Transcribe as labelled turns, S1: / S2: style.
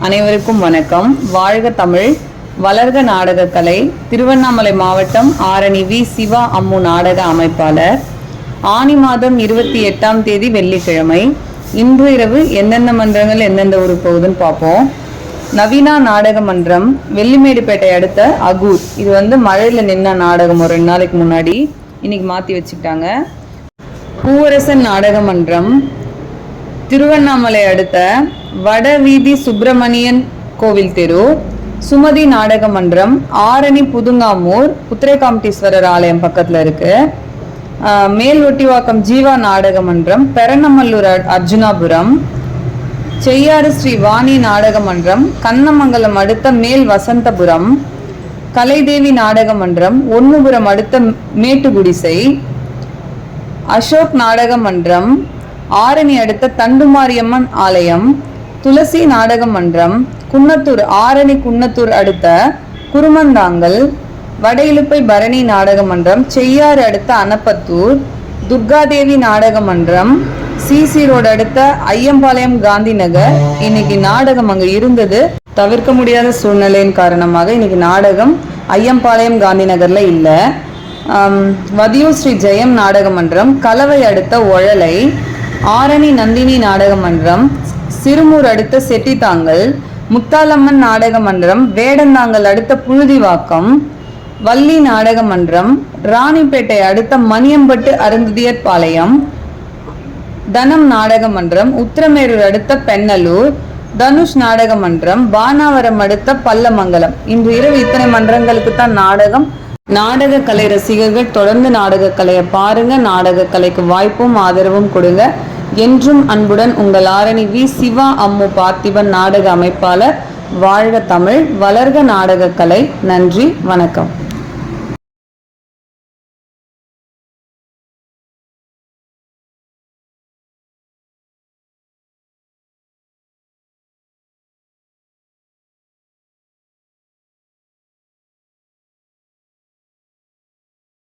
S1: அனைவருக்கும் வணக்கம். வாழ்க தமிழ், வளர்க நாடகக்கலை. திருவண்ணாமலை மாவட்டம் ஆரணி வி. சிவா அம்மு நாடக அமைப்பாளர். ஆனி மாதம் 28ஆம் தேதி வெள்ளிக்கிழமை. இன்று இரவு எந்தெந்த மன்றங்கள் எந்தெந்த ஊருக்கு போகுதுன்னு பார்ப்போம். நவீனா நாடக மன்றம், வெள்ளிமேடுபேட்டை அடுத்த அகூர். இது மழையில் நின்ன நாடகம் ஒரு 2 நாளைக்கு முன்னாடி, இன்னைக்கு மாற்றி வச்சுக்கிட்டாங்க. பூவரசன் நாடக மன்றம், திருவண்ணாமலை அடுத்த வடவீதி சுப்பிரமணியன் கோவில் தெரு. சுமதி நாடக மன்றம், ஆரணி புதுங்காமூர் புத்திரகாமட்டீஸ்வரர் ஆலயம் பக்கத்தில் இருக்கு. மேல் ஒட்டிவாக்கம் ஜீவா நாடக மன்றம், பெரணமல்லூர் அர்ஜுனாபுரம். செய்யாறு ஸ்ரீ வாணி நாடக மன்றம், கண்ணமங்கலம் அடுத்த மேல் வசந்தபுரம். கலைதேவி நாடக மன்றம், ஒன்னுபுரம் அடுத்த மேட்டுகுடிசை. அசோக் நாடக மன்றம், ஆரணி அடுத்த தண்டுமாரியம்மன் ஆலயம். துளசி நாடக மன்றம், குன்னத்தூர் ஆரணி குன்னத்தூர் அடுத்த குருமந்தாங்கல். வடையிலுப்பை பரணி நாடக மன்றம், செய்யாறு அடுத்த அனப்பத்தூர். துர்காதேவி நாடக மன்றம், சிசி ரோடு அடுத்த ஐயம்பாளையம் காந்தி நகர். இன்னைக்கு நாடகம் அங்கே இருந்தது, தவிர்க்க முடியாத சூழ்நிலையின் காரணமாக இன்னைக்கு நாடகம் ஐயம்பாளையம் காந்தி நகர்ல இல்லை. வதியூர் ஸ்ரீ ஜெயம் நாடக மன்றம், கலவை அடுத்த ஒழலை. ஆரணி நந்தினி நாடக மன்றம், சிறுமூர் அடுத்த செட்டித்தாங்கல். முத்தாலம்மன் நாடக மன்றம், வேடந்தாங்கல் அடுத்த புழுதிவாக்கம். வள்ளி நாடக மன்றம், ராணிப்பேட்டை அடுத்த மணியம்பட்டு அருந்ததியர் பாளையம். தனம் நாடக மன்றம், உத்திரமேரூர் அடுத்த பெண்ணலூர். தனுஷ் நாடக மன்றம், பானாவரம் அடுத்த பல்லமங்கலம். இன்று இரவு இத்தனை மன்றங்களுக்கு தான் நாடகம். நாடக கலை ரசிகர்கள் தொடர்ந்து நாடக கலையை பாருங்க. நாடக கலைக்கு வாய்ப்பும் ஆதரவும் கொடுங்க. என்றும் அன்புடன் உங்கள் ஆரணி வி. சிவா அம்மு பார்த்திபன் நாடக அமைப்பாளர். வாழ்க தமிழ், வளர்க நாடக கலை. நன்றி, வணக்கம்.